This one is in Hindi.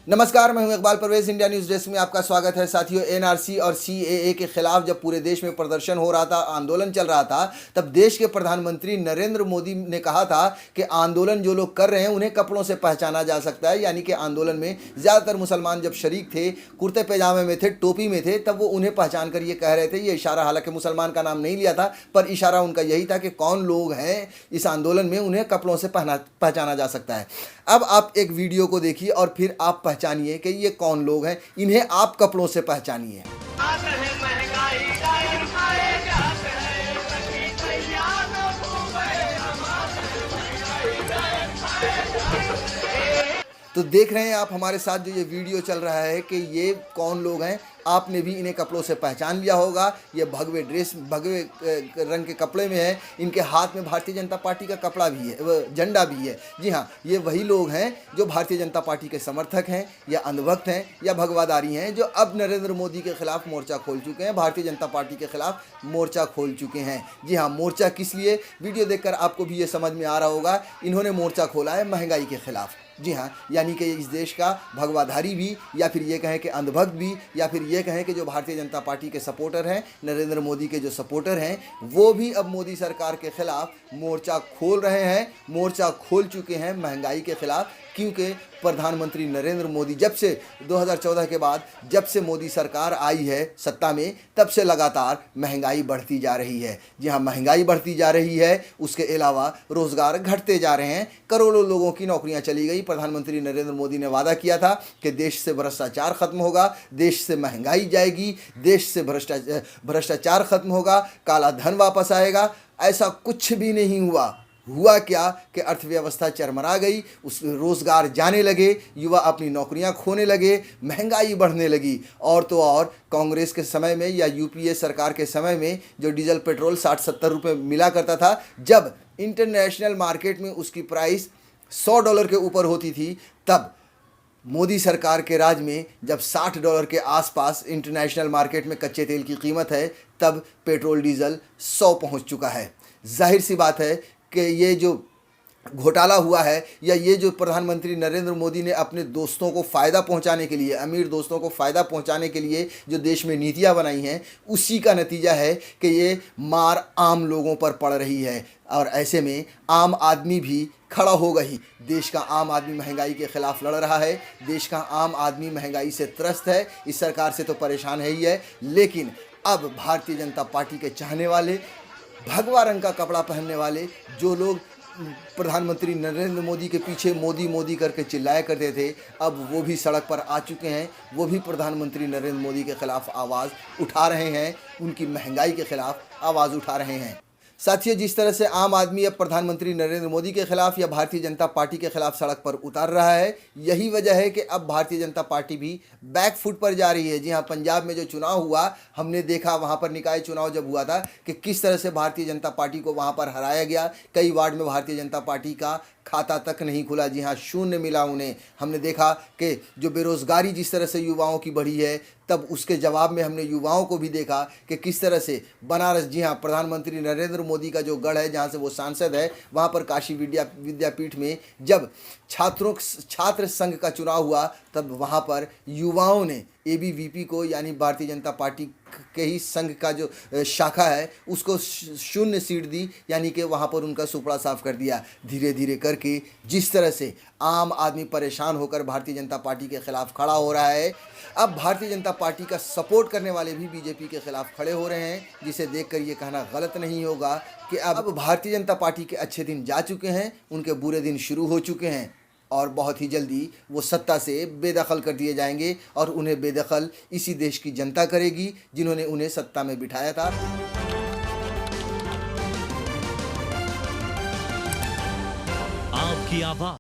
नमस्कार, मैं हूं Iqbal Parvez. India news desk में आपका स्वागत है। साथियों, एनआरसी और सीएए के खिलाफ जब पूरे देश में प्रदर्शन हो रहा था, आंदोलन चल रहा था, तब देश के प्रधानमंत्री नरेंद्र मोदी ने कहा था कि आंदोलन जो लोग कर रहे हैं उन्हें कपड़ों से पहचाना जा सकता है। यानी कि आंदोलन में ज़्यादातर मुसलमान जब शरीक थे, कुर्ते पैजामे में थे, टोपी में थे, तब वो उन्हें पहचान कर ये कह रहे थे। ये इशारा, हालांकि मुसलमान का नाम नहीं लिया था, पर इशारा उनका यही था कि कौन लोग हैं इस आंदोलन में, उन्हें कपड़ों से पहचाना जा सकता है। अब आप एक वीडियो को देखिए और फिर आप पहचानिए कि ये कौन लोग हैं, इन्हें आप कपड़ों से पहचानिए। तो देख रहे हैं आप हमारे साथ जो ये वीडियो चल रहा है कि ये कौन लोग हैं। आपने भी इन्हें कपड़ों से पहचान लिया होगा। ये भगवे रंग के कपड़े में है। इनके हाथ में भारतीय जनता पार्टी का कपड़ा भी है, झंडा भी है। जी हाँ, ये वही लोग हैं जो भारतीय जनता पार्टी के समर्थक हैं या अंधभक्त हैं या भगवादारी हैं, जो अब नरेंद्र मोदी के खिलाफ मोर्चा खोल चुके हैं, भारतीय जनता पार्टी के खिलाफ मोर्चा खोल चुके हैं। जी हाँ, मोर्चा किस लिए, वीडियो देखकर आपको भी ये समझ में आ रहा होगा। इन्होंने मोर्चा खोला है महंगाई के खिलाफ। जी हाँ, यानी कि इस देश का भगवाधारी भी, या फिर ये कहें कि अंधभक्त भी, या फिर ये कहें कि जो भारतीय जनता पार्टी के सपोर्टर हैं, नरेंद्र मोदी के जो सपोर्टर हैं, वो भी अब मोदी सरकार के खिलाफ मोर्चा खोल रहे हैं, मोर्चा खोल चुके हैं महंगाई के खिलाफ। क्योंकि प्रधानमंत्री नरेंद्र मोदी जब से 2014 के बाद जब से मोदी सरकार आई है सत्ता में, तब से लगातार महंगाई बढ़ती जा रही है। जी हाँ, महंगाई बढ़ती जा रही है, उसके अलावा रोज़गार घटते जा रहे हैं, करोड़ों लोगों की नौकरियां चली गई। प्रधानमंत्री नरेंद्र मोदी ने वादा किया था कि देश से भ्रष्टाचार खत्म होगा, देश से महंगाई जाएगी, देश से भ्रष्टाचार खत्म होगा, काला धन वापस आएगा। ऐसा कुछ भी नहीं हुआ। हुआ क्या कि अर्थव्यवस्था चरमरा गई, उस रोज़गार जाने लगे, युवा अपनी नौकरियां खोने लगे, महंगाई बढ़ने लगी। और तो और कांग्रेस के समय में या यूपीए सरकार के समय में जो डीजल पेट्रोल 60-70 रुपये मिला करता था, जब इंटरनेशनल मार्केट में उसकी प्राइस $100 के ऊपर होती थी, तब मोदी सरकार के राज में जब $60 के आसपास इंटरनेशनल मार्केट में कच्चे तेल की कीमत है, तब पेट्रोल डीजल 100 पहुंच चुका है। जाहिर सी बात है कि ये जो घोटाला हुआ है, या ये जो प्रधानमंत्री नरेंद्र मोदी ने अपने दोस्तों को फ़ायदा पहुंचाने के लिए, अमीर दोस्तों को फ़ायदा पहुंचाने के लिए जो देश में नीतियां बनाई हैं, उसी का नतीजा है कि ये मार आम लोगों पर पड़ रही है। और ऐसे में आम आदमी भी खड़ा होगा ही। देश का आम आदमी महंगाई के ख़िलाफ़ लड़ रहा है। देश का आम आदमी महंगाई से त्रस्त है, इस सरकार से तो परेशान है ही है। लेकिन अब भारतीय जनता पार्टी के चाहने वाले, भगवा रंग का कपड़ा पहनने वाले, जो लोग प्रधानमंत्री नरेंद्र मोदी के पीछे मोदी मोदी करके चिल्लाया करते थे, अब वो भी सड़क पर आ चुके हैं। वो भी प्रधानमंत्री नरेंद्र मोदी के खिलाफ आवाज़ उठा रहे हैं, उनकी महंगाई के खिलाफ आवाज़ उठा रहे हैं। साथियों, जिस तरह से आम आदमी अब प्रधानमंत्री नरेंद्र मोदी के खिलाफ या भारतीय जनता पार्टी के खिलाफ सड़क पर उतार रहा है, यही वजह है कि अब भारतीय जनता पार्टी भी बैक फुट पर जा रही है। जी हाँ, पंजाब में जो चुनाव हुआ, हमने देखा वहाँ पर निकाय चुनाव जब हुआ था कि किस तरह से भारतीय जनता पार्टी को वहाँ पर हराया गया। कई वार्ड में भारतीय जनता पार्टी का खाता तक नहीं खुला। जी हाँ, शून्य मिला उन्हें। हमने देखा कि जो बेरोज़गारी जिस तरह से युवाओं की बढ़ी है, तब उसके जवाब में हमने युवाओं को भी देखा कि किस तरह से बनारस, जी हाँ, प्रधानमंत्री नरेंद्र मोदी का जो गढ़ है, जहाँ से वो सांसद है, वहाँ पर काशी विद्यापीठ में जब छात्र संघ का चुनाव हुआ, तब वहाँ पर युवाओं ने एबीवीपी को, यानी भारतीय जनता पार्टी के ही संघ का जो शाखा है, उसको शून्य सीट दी, यानी कि वहाँ पर उनका सुपड़ा साफ कर दिया। धीरे धीरे करके जिस तरह से आम आदमी परेशान होकर भारतीय जनता पार्टी के खिलाफ खड़ा हो रहा है, अब भारतीय जनता पार्टी का सपोर्ट करने वाले भी बीजेपी के खिलाफ खड़े हो रहे हैं, जिसे देखकर ये कहना गलत नहीं होगा कि अब भारतीय जनता पार्टी के अच्छे दिन जा चुके हैं, उनके बुरे दिन शुरू हो चुके हैं, और बहुत ही जल्दी वो सत्ता से बेदखल कर दिए जाएंगे। और उन्हें बेदखल इसी देश की जनता करेगी, जिन्होंने उन्हें सत्ता में बिठाया था। आपकी आवाज़।